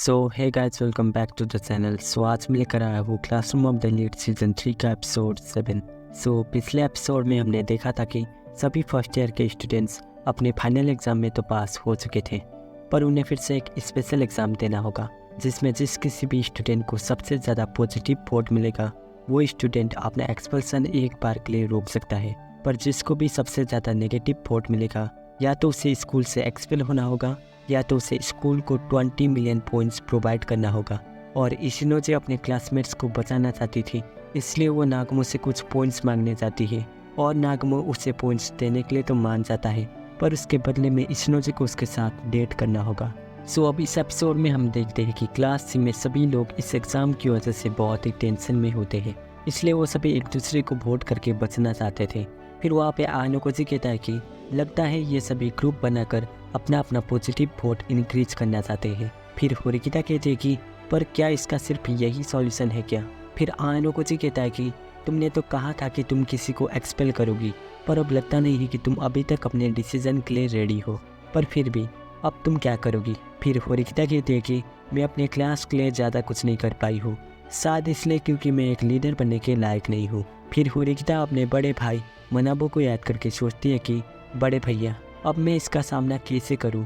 So hey guys, welcome back to the channel. So आज मैं लेकर आया हूँ classroom of the elite season 3 का एपिसोड 7। सो पिछले एपिसोड में हमने देखा था कि सभी फर्स्ट ईयर के स्टूडेंट्स अपने फाइनल एग्ज़ाम में तो पास हो चुके थे, पर उन्हें फिर से एक स्पेशल एग्ज़ाम देना होगा जिसमें किसी भी स्टूडेंट को सबसे ज़्यादा पॉजिटिव वोट मिलेगा वो स्टूडेंट अपना एक्सपल्सन एक बार के लिए रोक सकता है। पर जिसको भी सबसे ज़्यादा नेगेटिव वोट मिलेगा या तो उसे स्कूल से एक्सपेल होना होगा या तो उसे स्कूल को 20 मिलियन पॉइंट्स प्रोवाइड करना होगा। और इशिनोजे अपने क्लासमेट्स को बचाना चाहती थी, इसलिए वो नागमो से कुछ पॉइंट्स मांगने जाती है और नागमो उसे पॉइंट्स देने के लिए तो मान जाता है, पर उसके बदले में इशिनोजे को उसके साथ डेट करना होगा। सो अब इस एपिसोड में हम देखते हैं कि क्लास सी में सभी लोग इस एग्ज़ाम की वजह से बहुत ही टेंशन में होते हैं, इसलिए वो सभी एक दूसरे को वोट करके बचना चाहते थे। फिर वहाँ पे आनोकोजी कहता है कि लगता है ये सभी ग्रुप बनाकर अपना अपना पॉजिटिव वोट इंक्रीज करना चाहते हैं। फिर होरिकिता कहते हैं कि पर क्या इसका सिर्फ यही सॉल्यूशन है क्या? फिर आनोकोजी कहता है कि तुमने तो कहा था कि तुम किसी को एक्सपेल करोगी, पर अब लगता नहीं है कि तुम अभी तक अपने डिसीजन के लिए रेडी हो, पर फिर भी अब तुम क्या करोगी? फिर होरिकिता कहती है कि मैं अपने क्लास के लिए ज़्यादा कुछ नहीं कर पाई हूँ, शायद इसलिए क्योंकि मैं एक लीडर बनने के लायक नहीं हूँ। फिर होरिकिता अपने बड़े भाई मनाबो को याद करके सोचती है कि बड़े भैया अब मैं इसका सामना कैसे करूं?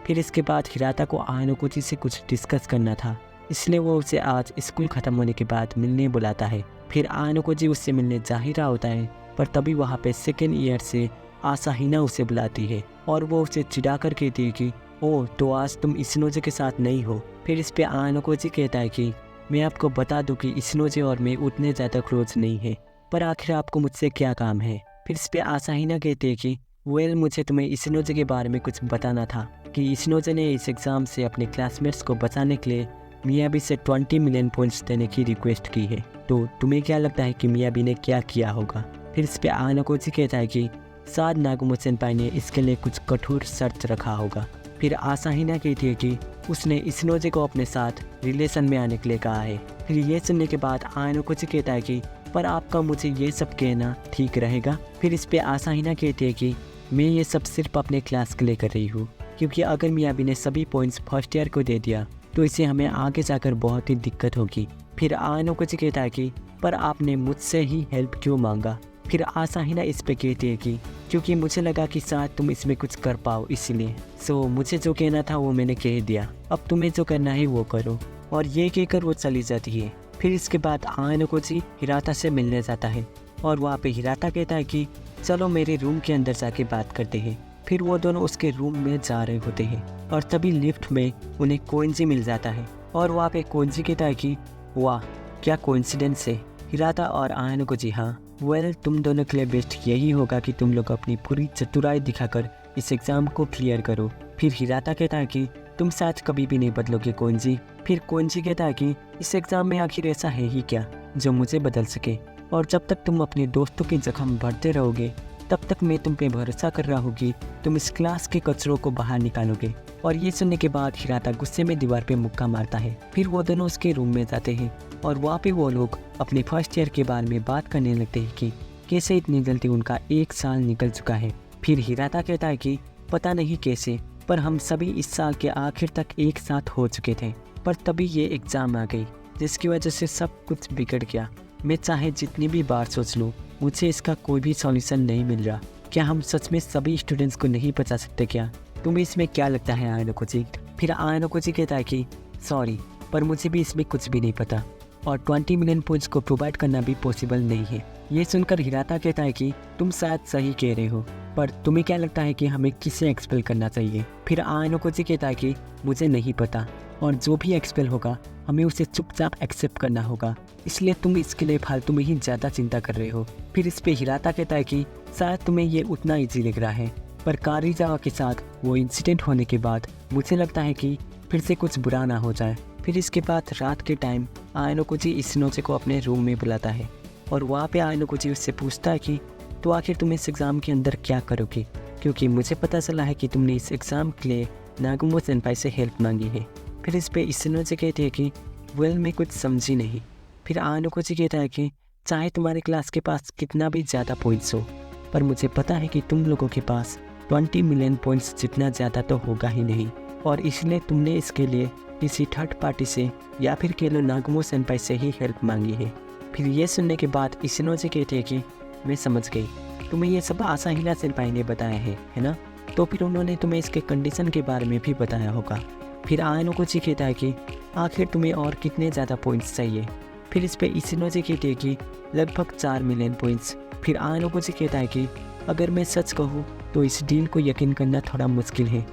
फिर इसके बाद हिराता को आनोकोजी से कुछ डिस्कस करना था, इसलिए वो उसे आज स्कूल ख़त्म होने के बाद मिलने बुलाता है। फिर आनोकोजी उससे मिलने जा ही रहा होता है, पर तभी वहाँ पे सेकेंड ईयर से आसाहिना उसे बुलाती है और वो उसे चिढ़ा कर कहती है कि ओह तो आज तुम इशिनोजे के साथ नहीं हो। फिर इस पर आनोकोजी कहता है कि मैं आपको बता दूँ कि इशिनोजे और मैं उतने ज़्यादा क्लोज नहीं है, पर आखिर आपको मुझसे क्या काम है? फिर इस पर आसाहिना कहते हैं कि मुझे तुम्हें इशिनोजे के बारे में कुछ बताना था कि इशिनोजे ने इस एग्ज़ाम से अपने क्लासमेट्स को बचाने के लिए मियाबी से 20 मिलियन पॉइंट्स देने की रिक्वेस्ट की है, तो तुम्हें क्या लगता है कि मियाबी ने क्या किया होगा? फिर इस पर आनोकोजी कहता है कि शायद नागुमो सेनपाई ने इसके लिए कुछ कठोर शर्त रखा होगा। फिर आसाहिना कहती है कि उसने इशिनोजे को अपने साथ रिलेशन में आने के लिए कहा है। फिर ये सुनने के बाद आनोकोजी कहता है कि पर आपका मुझे ये सब कहना ठीक रहेगा? फिर इस पर आसाहिना कहती है कि मैं ये सब सिर्फ अपने क्लास के लिए कर रही हूँ, क्योंकि अगर मियाबी ने सभी पॉइंट्स फर्स्ट ईयर को दे दिया तो इसे हमें आगे जाकर बहुत ही दिक्कत होगी। फिर आनोकोजी कहता है कि पर आपने मुझसे ही हेल्प क्यों मांगा? फिर आसाहिना इस पे कहती है कि क्योंकि मुझे लगा कि शायद तुम इसमें कुछ कर पाओ, इसलिए सो मुझे जो कहना था वो मैंने कह दिया, अब तुम्हें जो करना है वो करो। और ये कहकर वो चली जाती है। फिर इसके बाद आनोकोजी हिराता से मिलने जाता है और वहाँ पे हिराता कहता है कि चलो मेरे रूम के अंदर जाके बात करते हैं। फिर वो दोनों उसके रूम में जा रहे होते हैं और तभी लिफ्ट में उन्हें कोइंजी मिल जाता है और वहाँ पे कोइंजी कहता है कि वाह क्या कोइंसिडेंस है। हिराता और आनोकोजी हाँ वेल तुम दोनों के लिए बेस्ट यही होगा कि तुम लोग अपनी पूरी चतुराई दिखाकर इस एग्ज़ाम को क्लियर करो। फिर हिराता कहता है कि तुम शायद कभी भी नहीं बदलोगे कोइंजी। फिर कोइंजी कहता है कि इस एग्ज़ाम में आखिर ऐसा है ही क्या जो मुझे बदल सके, और जब तक तुम अपने दोस्तों के जख्म भरते रहोगे तब तक मैं तुम पे भरोसा कर रहा हूँ कि तुम इस क्लास के कचरों को बाहर निकालोगे। और ये सुनने के बाद हिराता गुस्से में दीवार पे मुक्का मारता है। फिर वो दोनों उसके रूम में जाते हैं और वहाँ पे वो लोग अपने फर्स्ट ईयर के बारे में बात करने लगते हैं कि कैसे इतनी जल्दी उनका 1 साल निकल चुका है। फिर हिराता कहता है कि पता नहीं कैसे, पर हम सभी इस साल के आखिर तक एक साथ हो चुके थे, पर तभी ये एग्ज़ाम आ गई जिसकी वजह से सब कुछ बिगड़ गया। मैं चाहे जितनी भी बार सोच लूँ मुझे इसका कोई भी सॉल्यूशन नहीं मिल रहा। क्या हम सच में सभी स्टूडेंट्स को नहीं बचा सकते क्या? तुम्हें इसमें क्या लगता है आनोकोजी? फिर आनोकोजी कहता है कि सॉरी पर मुझे भी इसमें कुछ भी नहीं पता और 20 मिलियन पॉइंट्स को प्रोवाइड करना भी पॉसिबल नहीं है। ये सुनकर हिराता कहता है कि तुम शायद सही कह रहे हो, पर तुम्हें क्या लगता है कि हमें किसे एक्सपेल करना चाहिए? फिर आनोकोजी कहता है कि मुझे नहीं पता और जो भी एक्सपेल होगा हमें उसे चुपचाप एक्सेप्ट करना होगा, इसलिए तुम इसके लिए फालतू में ही ज़्यादा चिंता कर रहे हो। फिर इस पे हिराता कहता है कि शायद तुम्हें ये उतना ईजी लग रहा है, पर कारीजावा के साथ वो इंसिडेंट होने के बाद मुझे लगता है कि फिर से कुछ बुरा ना हो जाए। फिर इसके बाद रात के टाइम आनोकोजी इशिनोजे को अपने रूम में बुलाता है और वहाँ पे आनोकोजी उससे पूछता है कि तो आखिर तुम इस एग्ज़ाम के अंदर क्या करोगे, क्योंकि मुझे पता चला है कि तुमने इस एग्ज़ाम के लिए नागुमो सेनपाई से हेल्प मांगी है। फिर इस पे इशिनोजे कहते हैं कि वेल मैं कुछ समझी नहीं। फिर आनोकोजी कहता है कि चाहे तुम्हारे क्लास के पास कितना भी ज़्यादा पॉइंट्स हो, पर मुझे पता है कि तुम लोगों के पास 20 मिलियन पॉइंट्स जितना ज़्यादा तो होगा ही नहीं, और इसलिए तुमने इसके लिए किसी थर्ड पार्टी से या फिर केलो नागमो सेंपाई से ही हेल्प मांगी है। फिर ये सुनने के बाद इशिनोजी कहते हैं कि मैं समझ गई, तुम्हें ये सब आसाहिना सेंपाई ने बताया है ना? तो फिर उन्होंने तुम्हें इसके कंडीशन के बारे में भी बताया होगा। फिर आयनोगुची कहता है कि आखिर तुम्हें और कितने ज़्यादा पॉइंट्स चाहिए? फिर इस पे इशिनोजी कहते हैं कि लगभग 4 मिलियन पॉइंट्स। फिर आयनोगुची कहता है कि अगर मैं सच कहूँ तो इस डील को यकीन करना थोड़ा मुश्किल है।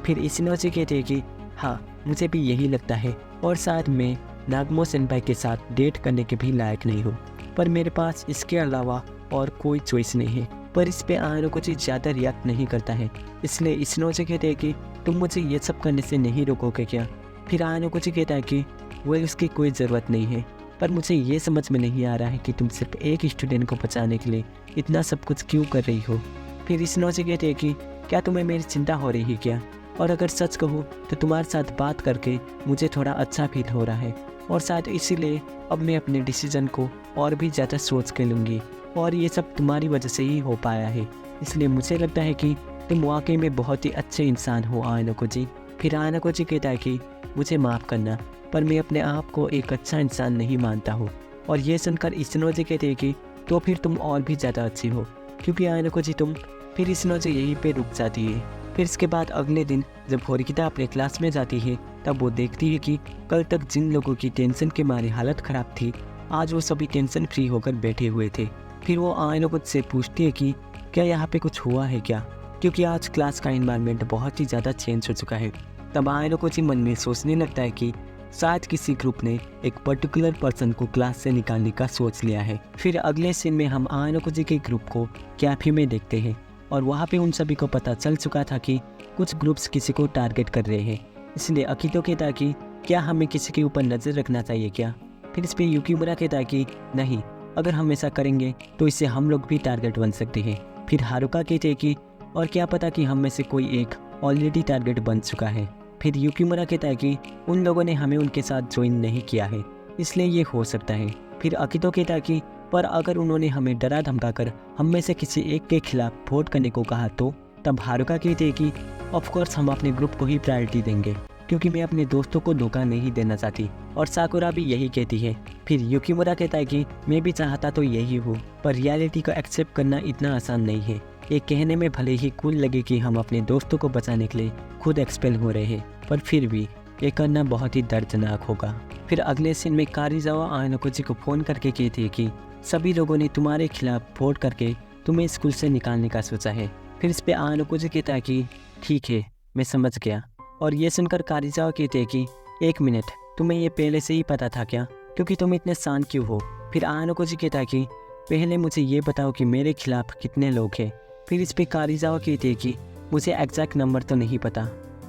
फिर इशिनोजी कहते हैं कि हाँ, मुझे भी यही लगता है और शायद मैं नागमो सेंपाई के साथ डेट करने के भी लायक नहीं हूँ, पर मेरे पास इसके अलावा और कोई चॉइस नहीं है। पर इस पे आयनोगुची ज़्यादा रिएक्ट नहीं करता है, इसलिए इशिनोजी कहते हैं कि तुम मुझे ये सब करने से नहीं रोकोगे क्या? फिर आयनोगुची कहता है कि वो उसकी कोई ज़रूरत नहीं है, पर मुझे ये समझ में नहीं आ रहा है कि तुम सिर्फ एक स्टूडेंट को बचाने के लिए इतना सब कुछ क्यों कर रही हो। फिर इशिनोजी कहते हैं कि क्या तुम्हें मेरी चिंता हो रही है क्या? और अगर सच कहूँ तो तुम्हारे साथ बात करके मुझे थोड़ा अच्छा फील हो रहा है और शायद इसीलिए अब मैं अपने डिसीजन को और भी ज़्यादा सोच के लूँगी और ये सब तुम्हारी वजह से ही हो पाया है। इसलिए मुझे लगता है कि तुम वाकई में बहुत ही अच्छे इंसान हो आयनोगुची। फिर आयनोगुची कहता है कि मुझे माफ़ करना, पर मैं अपने आप को एक अच्छा इंसान नहीं मानता हूँ। और ये सुनकर इशिनोजी कहते हैं कि तो फिर तुम और भी ज़्यादा अच्छी हो, क्योंकि आयनोगुची तुम। फिर इशिनोजी यहीं पे रुक जाती है। फिर इसके बाद अगले दिन जब होरिकिता अपने क्लास में जाती है तब वो देखती है कि कल तक जिन लोगों की टेंशन के मारे हालत ख़राब थी, आज वो सभी टेंशन फ्री होकर बैठे हुए थे। फिर वो आयनोगुची से पूछती है कि क्या यहाँ पे कुछ हुआ है क्या, क्योंकि आज क्लास का इन्वायरमेंट बहुत ही ज़्यादा चेंज हो चुका है। तब आयनोगुची मन में सोचने लगता है कि शायद किसी ग्रुप ने एक पर्टिकुलर पर्सन को क्लास से निकालने का सोच लिया है। फिर अगले सीन में हम आयनोगुची के ग्रुप को कैफे में देखते हैं और वहाँ पे उन सभी को पता चल चुका था कि कुछ ग्रुप्स किसी को टारगेट कर रहे हैं। इसलिए अकितो कहता है कि क्या हमें किसी के ऊपर नज़र रखना चाहिए क्या? फिर इस पर युकिमुरा कहता है कि नहीं, अगर हम ऐसा करेंगे तो इससे हम लोग भी टारगेट बन सकते हैं। फिर हारुका कहते हैं कि और क्या पता कि हम में से कोई एक ऑलरेडी टारगेट बन चुका है। फिर युकिमुरा कहता है कि उन लोगों ने हमें उनके साथ ज्वाइन नहीं किया है, इसलिए ये हो सकता है। फिर अकितो कहता है कि पर अगर उन्होंने हमें डरा धमका कर हम में से किसी एक के खिलाफ वोट करने को कहा तो? तब हारुका कहती है कि ऑफकोर्स हम अपने ग्रुप को ही प्रायोरिटी देंगे, क्योंकि मैं अपने दोस्तों को धोखा नहीं देना चाहती। और साकुरा भी यही कहती है। फिर युकिमुरा कहता है कि मैं भी चाहता तो यही हूँ, पर रियलिटी को एक्सेप्ट करना इतना आसान नहीं है। ये कहने में भले ही कूल लगे कि हम अपने दोस्तों को बचाने के लिए खुद एक्सपेल हो रहे हैं, पर फिर भी ये करना बहुत ही दर्दनाक होगा। फिर अगले सीन में कारिजावा आयनोगुची को फ़ोन करके कहती है कि सभी लोगों ने तुम्हारे खिलाफ वोट करके तुम्हें स्कूल से निकालने का सोचा है। फिर इस पे आयनोगुची कहता है कि ठीक है, मैं समझ गया। और ये सुनकर कारिजावा कहते हैं कि एक मिनट, तुम्हें ये पहले से ही पता था क्या? क्योंकि तुम इतने शांत क्यों हो? फिर आयनोगुची कहता है कि पहले मुझे ये बताओ कि मेरे खिलाफ कितने लोग हैं। फिर इस पे कारिजावा कहते हैं कि मुझे एग्जैक्ट नंबर तो नहीं पता,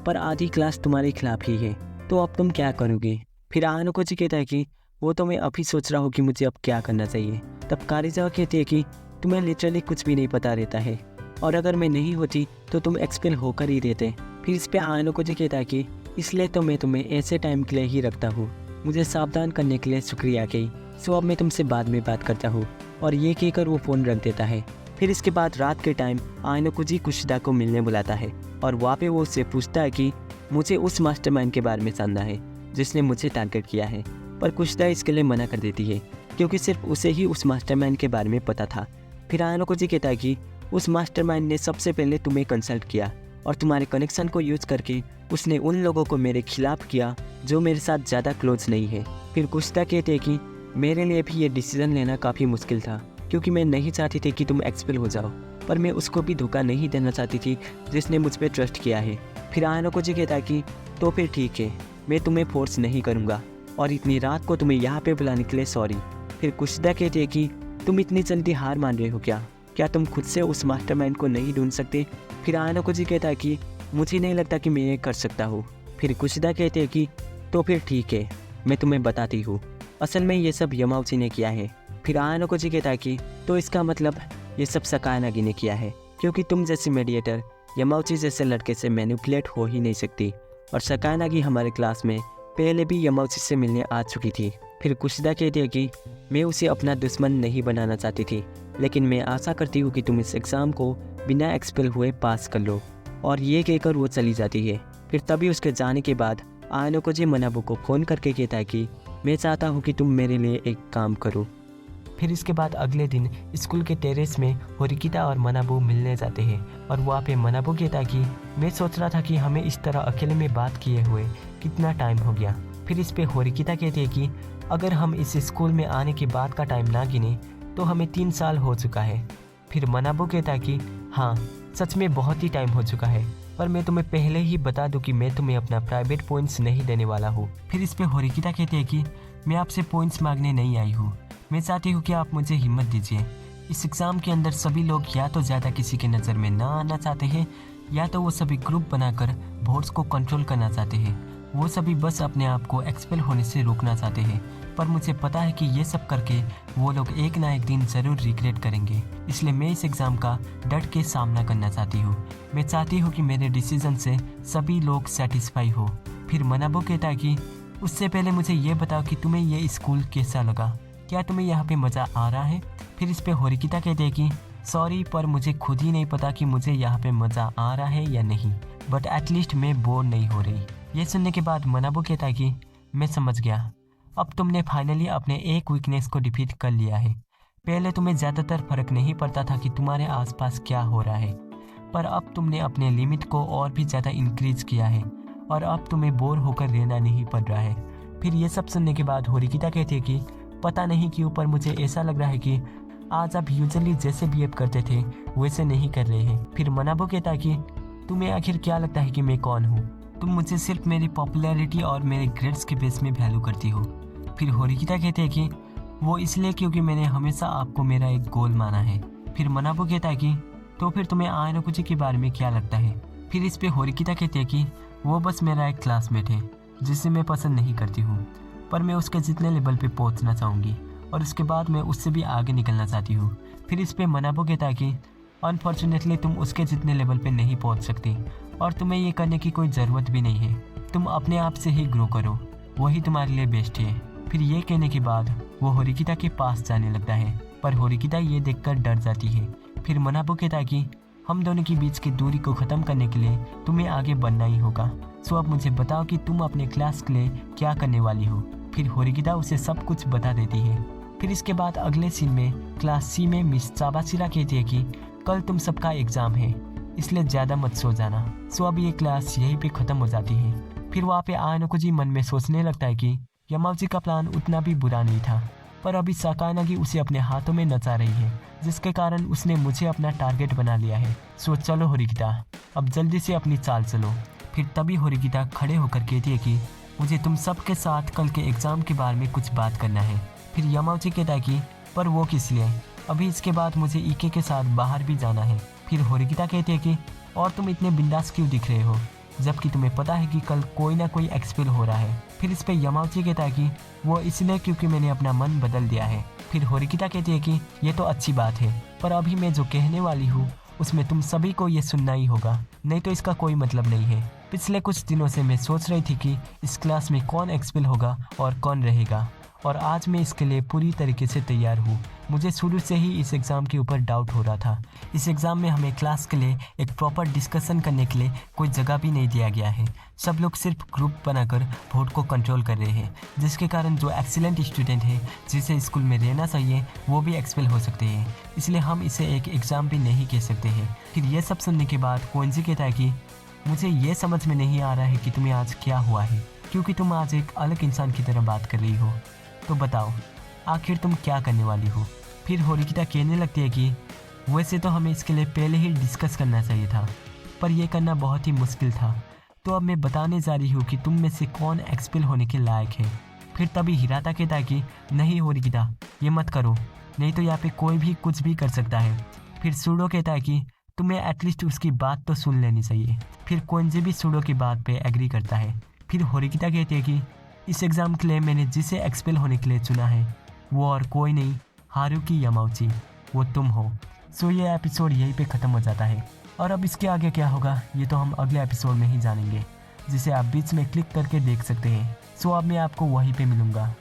पर आधी क्लास तुम्हारे खिलाफ ही है, तो अब तुम क्या करोगे? फिर आयनोगुची कहता है कि वो तो मैं अभी सोच रहा हूँ कि मुझे अब क्या करना चाहिए। तब कारिजावा कहती है कि तुम्हें लिटरली कुछ भी नहीं पता रहता है, और अगर मैं नहीं होती तो तुम एक्सपेल होकर ही रहते। फिर इस पे आयनोगुची कहता है कि इसलिए तो मैं तुम्हें ऐसे टाइम के लिए ही रखता हूँ। मुझे सावधान करने के लिए शुक्रिया कही। सो अब मैं तुमसे बाद में बात करता हूँ। और ये कहकर वो फ़ोन रख देता है। फिर इसके बाद रात के टाइम आयनोगुची कुशिदा को मिलने बुलाता है और वहाँ पे वो उससे पूछता है कि मुझे उस मास्टरमाइंड के बारे में जानना है जिसने मुझे टारगेट किया है। पर कुशिदा इसके लिए मना कर देती है, क्योंकि सिर्फ उसे ही उस मास्टरमाइंड के बारे में पता था। फिर आयनोगुची कहता है कि उस मास्टरमाइंड ने सबसे पहले तुम्हें कंसल्ट किया और तुम्हारे कनेक्शन को यूज करके उसने उन लोगों को मेरे खिलाफ किया जो मेरे साथ ज़्यादा क्लोज नहीं है। फिर कुशिदा कहते हैं कि मेरे लिए भी ये डिसीजन लेना काफ़ी मुश्किल था, क्योंकि मैं नहीं चाहती थी कि तुम एक्सपेल हो जाओ, पर मैं उसको भी धोखा नहीं देना चाहती थी जिसने मुझ पर ट्रस्ट किया है। फिर आयनोगुची कहता है कि तो फिर ठीक है, मैं तुम्हें फोर्स नहीं करूँगा और इतनी रात को तुम्हें यहाँ पे बुलाने के लिए सॉरी। फिर कुशिदा कहती है कि तुम इतनी जल्दी हार मान रहे हो क्या? क्या तुम खुद से उस मास्टरमाइंड को नहीं ढूंढ सकते? फिर आयनोगुची कहता है कि मुझे नहीं लगता कि मैं ये कर सकता हूँ। फिर कुशिदा कहते हैं कि तो फिर ठीक है, मैं तुम्हें बताती हूँ, असल में ये सब यमाउची ने किया है। फिर आयनोगुची कहता है कि तो इसका मतलब ये सब सकायनागी ने किया है, क्योंकि तुम जैसी मीडिएटर यमाउची जैसे लड़के से मैनिपुलेट हो ही नहीं सकती। और सकायनागी हमारे क्लास में पहले भी यमाउची से मिलने आ चुकी थी। फिर कुशिदा कहती है कि मैं उसे अपना दुश्मन नहीं बनाना चाहती थी, लेकिन मैं आशा करती हूँ कि तुम इस एग्ज़ाम को बिना एक्सपेल हुए पास कर लो। और ये कहकर वो चली जाती है। फिर तभी उसके जाने के बाद आयनोकोजी मनाबू को फ़ोन करके कहता है कि मैं चाहता हूँ कि तुम मेरे लिए एक काम करो। फिर इसके बाद अगले दिन स्कूल के टेरेस में होरिकिता और मनाबू मिलने जाते हैं और वहाँ पे मनाबू कहता है कि मैं सोच रहा था कि हमें इस तरह अकेले में बात किए हुए कितना टाइम हो गया। फिर इस पे होरिकिता कहती है कि अगर हम इस स्कूल में आने के बाद का टाइम ना गिने तो हमें 3 साल हो चुका है। फिर मनाबू कहता है कि हाँ, सच में बहुत ही टाइम हो चुका है, पर मैं तुम्हें पहले ही बता दूं कि मैं तुम्हें अपना प्राइवेट पॉइंट्स नहीं देने वाला हूँ। फिर इस पे होरिकिता कहती है कि मैं आपसे पॉइंट्स मांगने नहीं आई हूँ, मैं चाहती हूँ कि आप मुझे हिम्मत दीजिए। इस एग्ज़ाम के अंदर सभी लोग या तो ज़्यादा किसी के नज़र में ना आना चाहते हैं या तो वो सभी ग्रुप बनाकर वोट्स को कंट्रोल करना चाहते हैं। वो सभी बस अपने आप को एक्सपेल होने से रोकना चाहते हैं, पर मुझे पता है कि ये सब करके वो लोग एक ना एक दिन ज़रूर रिग्रेट करेंगे। इसलिए मैं इस एग्ज़ाम का डट के सामना करना चाहती हूँ। मैं चाहती हूँ कि मेरे डिसीजन से सभी लोग सेटिस्फाई हो। फिर मनाबू कहता है कि उससे पहले मुझे ये बताओ कि तुम्हें ये स्कूल कैसा लगा, क्या तुम्हें यहाँ पे मज़ा आ रहा है। फिर इस पे होरिकिता कहते हैं कि सॉरी, पर मुझे खुद ही नहीं पता कि मुझे यहाँ पे मज़ा आ रहा है या नहीं, बट एटलीस्ट मैं बोर नहीं हो रही। ये सुनने के बाद मनाबू कहता है कि मैं समझ गया, अब तुमने फाइनली अपने एक वीकनेस को डिफीट कर लिया है। पहले तुम्हें ज़्यादातर फ़र्क नहीं पड़ता था कि तुम्हारे आसपास क्या हो रहा है, पर अब तुमने अपने लिमिट को और भी ज़्यादा इंक्रीज किया है और अब तुम्हें बोर होकर रहना नहीं पड़ रहा है। फिर ये सब सुनने के बाद होरिकिता कहती है कि पता नहीं क्यों, पर मुझे ऐसा लग रहा है कि आज आप यूजुअली जैसे बिहेव करते थे वैसे नहीं कर रहे हैं। फिर मनाबू कहता है कि तुम्हें आखिर क्या लगता है कि मैं कौन हूँ? तुम मुझे सिर्फ मेरी पॉपुलैरिटी और मेरे ग्रेड्स के बेस में वैल्यू करती हो। फिर होरिकिता कहते हैं कि वो इसलिए क्योंकि मैंने हमेशा आपको मेरा एक गोल माना है। फिर मनाबू कहता है कि तो फिर तुम्हें आयनोकुची के बारे में क्या लगता है? फिर इस पे होरिकिता कहती है कि वो बस मेरा एक क्लासमेट है जिसे मैं पसंद नहीं करती हूँ, पर मैं उसके जितने लेवल पे पहुँचना चाहूँगी और उसके बाद मैं उससे भी आगे निकलना चाहती हूँ। फिर इस पे मनाबू कहता है कि अनफॉर्चुनेटली तुम उसके जितने लेवल पे नहीं पहुँच सकती और तुम्हें ये करने की कोई ज़रूरत भी नहीं है। तुम अपने आप से ही ग्रो करो, वही तुम्हारे लिए बेस्ट है। फिर ये कहने के बाद वो होरिकिता के पास जाने लगता है, पर होरिकिता ये देखकर डर जाती है। फिर मनाबू कहता है कि हम दोनों के बीच की दूरी को ख़त्म करने के लिए तुम्हें आगे बढ़ना ही होगा। सो अब मुझे बताओ कि तुम अपने क्लास के लिए क्या करने वाली हो। फिर होरिकिता उसे सब कुछ बता देती है। फिर इसके बाद अगले सीन में क्लास सी में मिस चाबाशिरा कहती है कि कल तुम सबका एग्ज़ाम है, इसलिए ज़्यादा मत सो जाना। सो अब ये क्लास यहीं पे ख़त्म हो जाती है। फिर वहाँ पे आयनोकुजी मन में सोचने लगता है कि यामाउची का प्लान उतना भी बुरा नहीं था, पर अभी सकानागी उसे अपने हाथों में नचा रही है, जिसके कारण उसने मुझे अपना टारगेट बना लिया है। सो चलो होरिकिता, अब जल्दी से अपनी चाल चलो। फिर तभी होरिकिता खड़े होकर कहती है कि मुझे तुम सबके साथ कल के एग्ज़ाम के बारे में कुछ बात करना है। फिर यामाउची कहता है कि पर वो किस लिए? अभी इसके बाद मुझे ईके के साथ बाहर भी जाना है। फिर होरिकिता कहती है कि और तुम इतने बिंदास क्यों दिख रहे हो, जबकि तुम्हें पता है कि कल कोई ना कोई एक्सपेल हो रहा है। फिर इस पे यामाउची कहता है कि वो इसलिए क्योंकि मैंने अपना मन बदल दिया है। फिर होरिकिता कहती है कि ये तो अच्छी बात है, पर अभी मैं जो कहने वाली हूँ उसमें तुम सभी को ये सुनना ही होगा, नहीं तो इसका कोई मतलब नहीं है। पिछले कुछ दिनों से मैं सोच रही थी कि इस क्लास में कौन एक्सपेल होगा और कौन रहेगा, और आज मैं इसके लिए पूरी तरीके से तैयार हूँ। मुझे शुरू से ही इस एग्ज़ाम के ऊपर डाउट हो रहा था। इस एग्ज़ाम में हमें क्लास के लिए एक प्रॉपर डिस्कशन करने के लिए कोई जगह भी नहीं दिया गया है। सब लोग सिर्फ ग्रुप बनाकर वोट को कंट्रोल कर रहे हैं, जिसके कारण जो एक्सीलेंट स्टूडेंट है जिसे स्कूल में रहना चाहिए वो भी एक्सपेल हो सकते हैं। इसलिए हम इसे एक एग्ज़ाम भी नहीं कह सकते हैं। फिर ये सब सुनने के बाद कोएंजी कहता है कि मुझे ये समझ में नहीं आ रहा है कि तुम्हें आज क्या हुआ है, क्योंकि तुम आज एक अलग इंसान की तरह बात कर रही हो। तो बताओ आखिर तुम क्या करने वाली हो? फिर होरिकिता कहने लगती है कि वैसे तो हमें इसके लिए पहले ही डिस्कस करना चाहिए था, पर यह करना बहुत ही मुश्किल था। तो अब मैं बताने जा रही हूँ कि तुम में से कौन एक्सपेल होने के लायक है। फिर तभी हिराता कहता है कि नहीं होरिकिता, ये मत करो, नहीं तो यहाँ पे कोई भी कुछ भी कर सकता है। फिर सूडो कहता है कि तुम्हें एटलीस्ट उसकी बात तो सुन लेनी चाहिए। फिर कोएंजी भी सूडो की बात पे एग्री करता है। फिर होरिकिता कहती है कि इस एग्ज़ाम के लिए मैंने जिसे एक्सपेल होने के लिए चुना है वो और कोई नहीं, हारुकी यामाउची, वो तुम हो। सो ये एपिसोड यहीं पे ख़त्म हो जाता है, और अब इसके आगे क्या होगा ये तो हम अगले एपिसोड में ही जानेंगे, जिसे आप बीच में क्लिक करके देख सकते हैं। सो अब मैं आपको वहीं पे मिलूँगा।